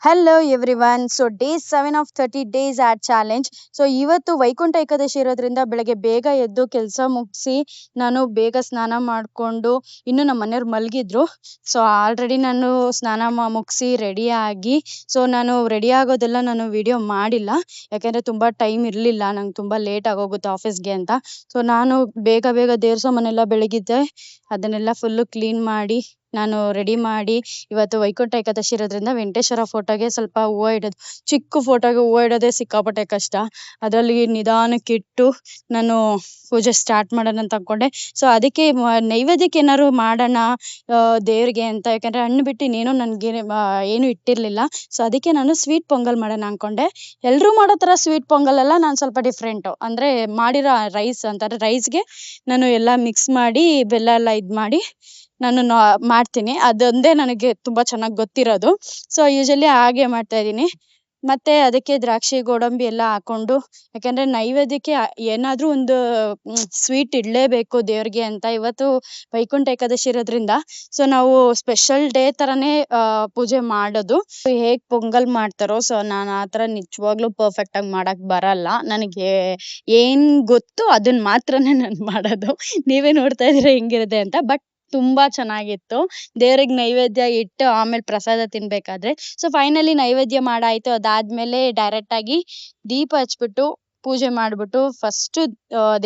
Hello everyone. So day 7 of 30 days ad challenge. So ಇವತ್ತು ವೈಕುಂಠ ಏಕಾದಶಿ ಇರೋದ್ರಿಂದ ಬೆಳಗ್ಗೆ ಬೇಗ ಎದ್ದು ಕೆಲಸ ಮುಗಿಸಿ ನಾನು ಬೇಗ ಸ್ನಾನ ಮಾಡಿಕೊಂಡು ಇನ್ನು ನಮ್ಮ ಮನೆಯವ್ರು ಮಲಗಿದ್ರು. ಸೊ ಆಲ್ರೆಡಿ ನಾನು ಸ್ನಾನ ಮುಗಿಸಿ ರೆಡಿ ಆಗಿ ಸೊ ನಾನು ರೆಡಿ ಆಗೋದೆಲ್ಲ ನಾನು ವಿಡಿಯೋ ಮಾಡಿಲ್ಲ, ಯಾಕೆಂದರೆ ತುಂಬ ಟೈಮ್ ಇರಲಿಲ್ಲ, ನಂಗೆ ತುಂಬ ಲೇಟ್ ಆಗೋಗುತ್ತೆ ಆಫೀಸ್ಗೆ ಅಂತ. ಸೊ ನಾನು ಬೇಗ ಬೇಗ ದೇವ್ರ ಸಾಮಾನೆಲ್ಲ ಬೆಳಗಿದ್ದೆ ಅದನ್ನೆಲ್ಲ ಫುಲ್ಲು ಕ್ಲೀನ್ ಮಾಡಿ ನಾನು ರೆಡಿ ಮಾಡಿ, ಇವತ್ತು ವೈಕುಂಠ ಏಕಾದಶಿ ಇರೋದ್ರಿಂದ ವೆಂಕಟೇಶ್ವರ ಫೋಟೋಗೆ ಸ್ವಲ್ಪ ಹೂವು ಇಡೋದು, ಚಿಕ್ಕ ಫೋಟೋಗೆ ಹೂವು ಇಡೋದೇ ಸಿಕ್ಕಾಪಟ್ಟೆ ಕಷ್ಟ. ಅದರಲ್ಲಿ ನಿಧಾನಕ್ಕೆ ಇಟ್ಟು ನಾನು ಪೂಜೆ ಸ್ಟಾರ್ಟ್ ಮಾಡೋಣ ಅಂತ ಅಂದ್ಕೊಂಡೆ. ಸೊ ಅದಕ್ಕೆ ನೈವೇದ್ಯಕ್ಕೆ ಏನಾದ್ರು ಮಾಡೋಣ ದೇವ್ರಿಗೆ ಅಂತ, ಯಾಕಂದರೆ ಹಣ್ಣು ಬಿಟ್ಟು ಇನ್ನೇನು ನನಗೆ ಏನು ಇಟ್ಟಿರಲಿಲ್ಲ. ಸೊ ಅದಕ್ಕೆ ನಾನು ಸ್ವೀಟ್ ಪೊಂಗಲ್ ಮಾಡೋಣ ಅಂದ್ಕೊಂಡೆ. ಎಲ್ಲರೂ ಮಾಡೋ ಥರ ಸ್ವೀಟ್ ಪೊಂಗಲ್ ಅಲ್ಲ, ನಾನು ಸ್ವಲ್ಪ ಡಿಫ್ರೆಂಟು, ಅಂದರೆ ಮಾಡಿರೋ ರೈಸ್ ಅಂತಾರೆ, ರೈಸ್ಗೆ ನಾನು ಎಲ್ಲ ಮಿಕ್ಸ್ ಮಾಡಿ ಬೆಲ್ಲ ಎಲ್ಲ ಇದು ಮಾಡಿ ನಾನು ಮಾಡ್ತೀನಿ. ಅದೊಂದೇ ನನಗೆ ತುಂಬ ಚೆನ್ನಾಗಿ ಗೊತ್ತಿರೋದು. ಸೊ ಯೂಶಲಿ ಹಾಗೆ ಮಾಡ್ತಾ ಇದ್ದೀನಿ. ಮತ್ತು ಅದಕ್ಕೆ ದ್ರಾಕ್ಷಿ ಗೋಡಂಬಿ ಎಲ್ಲ ಹಾಕ್ಕೊಂಡು, ಯಾಕೆಂದರೆ ನೈವೇದ್ಯಕ್ಕೆ ಏನಾದರೂ ಒಂದು ಸ್ವೀಟ್ ಇಡಲೇಬೇಕು ದೇವ್ರಿಗೆ ಅಂತ. ಇವತ್ತು ವೈಕುಂಠ ಏಕಾದಶಿ ಇರೋದ್ರಿಂದ ಸೊ ನಾವು ಸ್ಪೆಷಲ್ ಡೇ ಥರನೇ ಪೂಜೆ ಮಾಡೋದು. ಹೇಗೆ ಪೊಂಗಲ್ ಮಾಡ್ತಾರೋ ಸೊ ನಾನು ಆ ಥರ ನಿಜವಾಗ್ಲೂ ಪರ್ಫೆಕ್ಟಾಗಿ ಮಾಡೋಕ್ಕೆ ಬರಲ್ಲ. ನನಗೆ ಏನು ಗೊತ್ತು ಅದನ್ನು ಮಾತ್ರನೇ ನಾನು ಮಾಡೋದು. ನೀವೇ ನೋಡ್ತಾ ಇದ್ದೀರಾ ಹೆಂಗಿರುತ್ತೆ ಅಂತ. ಬಟ್ ತುಂಬ ಚೆನ್ನಾಗಿತ್ತು. ದೇವ್ರಿಗೆ ನೈವೇದ್ಯ ಇಟ್ಟು ಆಮೇಲೆ ಪ್ರಸಾದ ತಿನ್ನಬೇಕಾದ್ರೆ. ಸೊ ಫೈನಲಿ ನೈವೇದ್ಯ ಮಾಡಾಯಿತು. ಅದಾದಮೇಲೆ ಡೈರೆಕ್ಟಾಗಿ ದೀಪ ಹಚ್ಬಿಟ್ಟು ಪೂಜೆ ಮಾಡಿಬಿಟ್ಟು ಫಸ್ಟು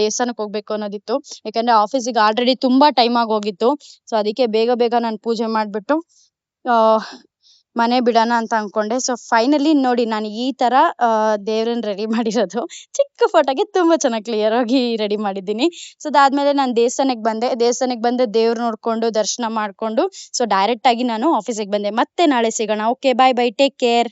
ದೇವಸ್ಥಾನಕ್ಕೆ ಹೋಗಬೇಕು ಅನ್ನೋದಿತ್ತು, ಯಾಕಂದರೆ ಆಫೀಸಿಗೆ ಆಲ್ರೆಡಿ ತುಂಬ ಟೈಮ್ ಆಗೋಗಿತ್ತು. ಸೊ ಅದಕ್ಕೆ ಬೇಗ ಬೇಗ ನಾನು ಪೂಜೆ ಮಾಡಿಬಿಟ್ಟು ಮನೆ ಬಿಡೋಣ ಅಂತ ಅಂದ್ಕೊಂಡೆ. ಸೊ ಫೈನಲಿ ನೋಡಿ ನಾನು ಈ ಥರ ದೇವ್ರನ್ನ ರೆಡಿ ಮಾಡಿರೋದು. ಚಿಕ್ಕ ಫೋಟೋಗೆ ತುಂಬ ಚೆನ್ನಾಗಿ ಕ್ಲಿಯರಾಗಿ ರೆಡಿ ಮಾಡಿದ್ದೀನಿ. ಸೊ ಅದಾದಮೇಲೆ ನಾನು ದೇವಸ್ಥಾನಕ್ಕೆ ಬಂದೆ ದೇವ್ರು ನೋಡಿಕೊಂಡು ದರ್ಶನ ಮಾಡಿಕೊಂಡು ಸೊ ಡೈರೆಕ್ಟಾಗಿ ನಾನು ಆಫೀಸಿಗೆ ಬಂದೆ. ಮತ್ತೆ ನಾಳೆ ಸಿಗೋಣ. ಓಕೆ, ಬಾಯ್ ಬಾಯ್, ಟೇಕ್ ಕೇರ್.